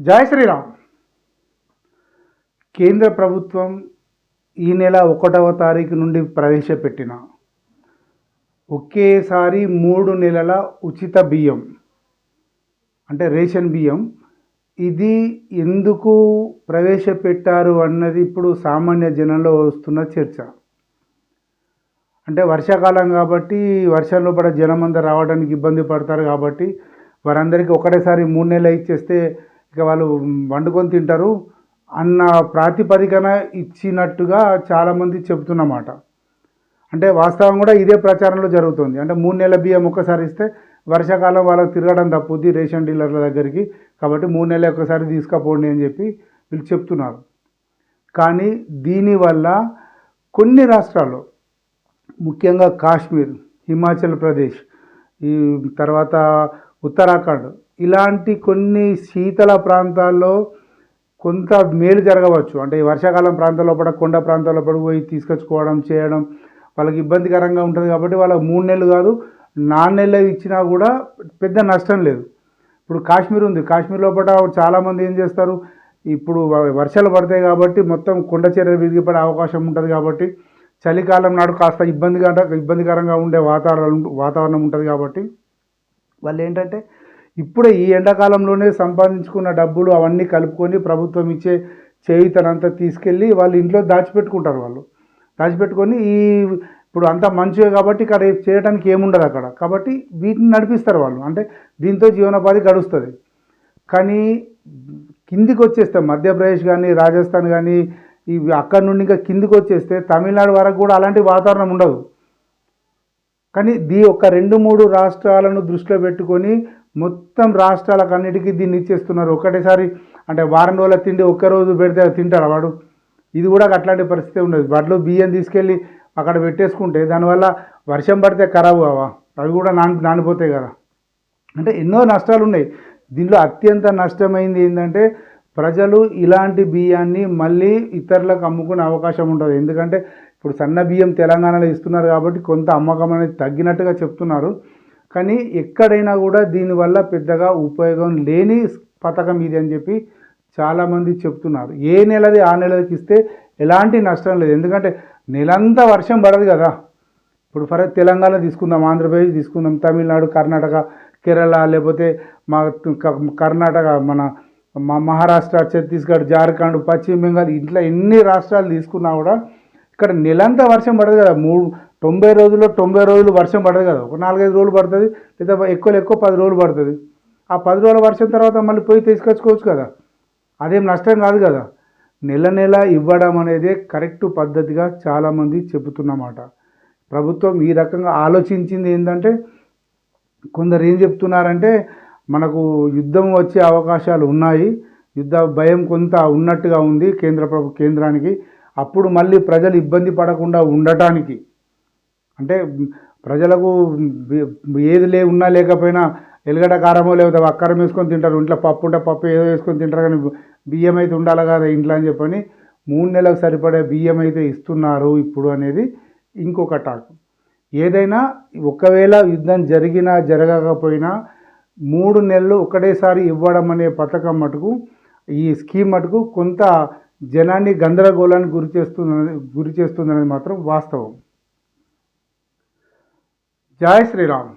జై శ్రీరామ్. కేంద్ర ప్రభుత్వం ఈ నెల 1వ తారీఖు నుండి ప్రవేశపెట్టిన ఒకేసారి 3 నెలల ఉచిత బియ్యం అంటే రేషన్ బియ్యం ఇది ఎందుకు ప్రవేశపెట్టారు అన్నది ఇప్పుడు సామాన్య జనంలో వస్తున్న చర్చ. అంటే వర్షాకాలం కాబట్టి వర్షంలో పడ జనం అంతా రావడానికి ఇబ్బంది పడతారు కాబట్టి వారందరికీ ఒకటేసారి 3 నెలలు ఇచ్చేస్తే ఇక వాళ్ళు వండుకొని తింటారు అన్న ప్రాతిపదికన ఇచ్చినట్టుగా చాలామంది చెబుతున్నమాట. అంటే వాస్తవం కూడా ఇదే ప్రచారంలో జరుగుతుంది. అంటే 3 నెలల బియ్యం ఒక్కసారి ఇస్తే వర్షాకాలం వాళ్ళకి తిరగడం తప్పుద్ది రేషన్ డీలర్ల దగ్గరికి, కాబట్టి 3 నెలలు ఒక్కసారి తీసుకుపోండి అని చెప్పి వీళ్ళు చెప్తున్నారు. కానీ దీనివల్ల కొన్ని రాష్ట్రాల్లో ముఖ్యంగా కాశ్మీర్, హిమాచల్ ప్రదేశ్, ఈ తర్వాత ఉత్తరాఖండ్ ఇలాంటి కొన్ని శీతల ప్రాంతాల్లో కొంత మేలు జరగవచ్చు. అంటే ఈ వర్షాకాలం ప్రాంతాల్లో పడ కొండ ప్రాంతాల్లో పడి పోయి తీసుకొచ్చుకోవడం చేయడం వాళ్ళకి ఇబ్బందికరంగా ఉంటుంది కాబట్టి వాళ్ళకి 3 నెలలు కాదు 4 నెలలు ఇచ్చినా కూడా పెద్ద నష్టం లేదు. ఇప్పుడు కాశ్మీర్ ఉంది, కాశ్మీర్ లోపల చాలామంది ఏం చేస్తారు, ఇప్పుడు వర్షాలు పడతాయి కాబట్టి మొత్తం కొండ చర్యలు విరిగిపడే అవకాశం ఉంటుంది కాబట్టి చలికాలం నాడు కాస్త ఇబ్బందికరంగా ఉండే వాతావరణం ఉంటుంది కాబట్టి వాళ్ళు ఏంటంటే ఇప్పుడే ఈ ఎండాకాలంలోనే సంపాదించుకున్న డబ్బులు అవన్నీ కలుపుకొని ప్రభుత్వం ఇచ్చే చేయుతనంతా తీసుకెళ్ళి వాళ్ళు ఇంట్లో దాచిపెట్టుకుంటారు. వాళ్ళు దాచిపెట్టుకొని ఇప్పుడు అంతా మంచిగా కాబట్టి ఇక్కడ చేయడానికి ఏముండదు అక్కడ, కాబట్టి వీటిని నడిపిస్తారు వాళ్ళు. అంటే దీంతో జీవనోపాధి గడుస్తుంది. కానీ కిందికి వచ్చేస్తే మధ్యప్రదేశ్ కానీ రాజస్థాన్ కానీ ఇవి అక్కడి నుండి ఇంకా కిందికి వచ్చేస్తే తమిళనాడు వరకు కూడా అలాంటి వాతావరణం ఉండదు. కానీ ఒక 2-3 రాష్ట్రాలను దృష్టిలో పెట్టుకొని మొత్తం రాష్ట్రాలకన్నిటికీ దీన్ని ఇచ్చేస్తున్నారు ఒకటేసారి. అంటే వారం రోజుల తిండి ఒక్కరోజు పెడితే తింటారా వాడు? ఇది కూడా అట్లాంటి పరిస్థితి ఉండదు. వాటిలో బియ్యం తీసుకెళ్ళి అక్కడ పెట్టేసుకుంటే దానివల్ల వర్షం పడితే ఖరాబు కావా, అవి కూడా నానిపోతాయి కదా. అంటే ఎన్నో నష్టాలు ఉన్నాయి. దీనిలో అత్యంత నష్టమైంది ఏంటంటే ప్రజలు ఇలాంటి బియ్యాన్ని మళ్ళీ ఇతరులకు అమ్ముకునే అవకాశం ఉంటుంది. ఎందుకంటే ఇప్పుడు సన్న బియ్యం తెలంగాణలో ఇస్తున్నారు కాబట్టి కొంత అమ్మకం అనేది తగ్గినట్టుగా చెప్తున్నారు. కానీ ఎక్కడైనా కూడా దీనివల్ల పెద్దగా ఉపయోగం లేని పథకం ఇది అని చెప్పి చాలామంది చెప్తున్నారు. ఏ నెలది ఆ నెలకి ఇస్తే ఎలాంటి నష్టం లేదు. ఎందుకంటే నెలంతా వర్షం పడదు కదా. ఇప్పుడు తెలంగాణ తీసుకుందాం, ఆంధ్రప్రదేశ్ తీసుకుందాం, తమిళనాడు, కర్ణాటక, కేరళ, లేకపోతే మా కర్ణాటక, మన మహారాష్ట్ర, ఛత్తీస్గఢ్, జార్ఖండ్, పశ్చిమ బెంగాల్ ఇట్లా ఎన్ని రాష్ట్రాలు తీసుకున్నా కూడా ఇక్కడ నెలంతా వర్షం పడదు కదా. 90 రోజుల్లో 90 రోజులు వర్షం పడదు కదా. ఒక 4-5 రోజులు పడుతుంది, లేదా ఎక్కువ 10 రోజులు పడుతుంది. ఆ 10 రోజుల వర్షం తర్వాత మళ్ళీ పోయి తీసుకొచ్చుకోవచ్చు కదా, అదేం నష్టం కాదు కదా. నెల ఇవ్వడం అనేది కరెక్ట్ పద్ధతిగా చాలామంది చెబుతున్నమాట. ప్రభుత్వం ఈ రకంగా ఆలోచించింది ఏంటంటే, కొందరు ఏం చెప్తున్నారంటే మనకు యుద్ధం వచ్చే అవకాశాలు ఉన్నాయి, యుద్ధ భయం కొంత ఉన్నట్టుగా ఉంది కేంద్రానికి. అప్పుడు మళ్ళీ ప్రజలు ఇబ్బంది పడకుండా ఉండటానికి, అంటే ప్రజలకు ఏది ఉన్నా లేకపోయినా ఎల్లిగడ్డ కారమో లేకపోతే అక్కరం వేసుకొని తింటారు. ఇంట్లో పప్పు ఉంటే పప్పు ఏదో వేసుకొని తింటారు, కానీ బియ్యం అయితే ఉండాలి కదా ఇంట్లో అని చెప్పని 3 నెలలకు సరిపడే బియ్యం అయితే ఇస్తున్నారు ఇప్పుడు అనేది ఇంకొక టాక్. ఏదైనా ఒకవేళ యుద్ధం జరిగినా జరగకపోయినా 3 నెలలు ఒకటేసారి ఇవ్వడం అనే పథకం మటుకు, ఈ స్కీమ్ మటుకు కొంత జనాన్ని గందరగోళానికి గురి చేస్తుందనేది మాత్రం వాస్తవం. జై శ్రీరామ్.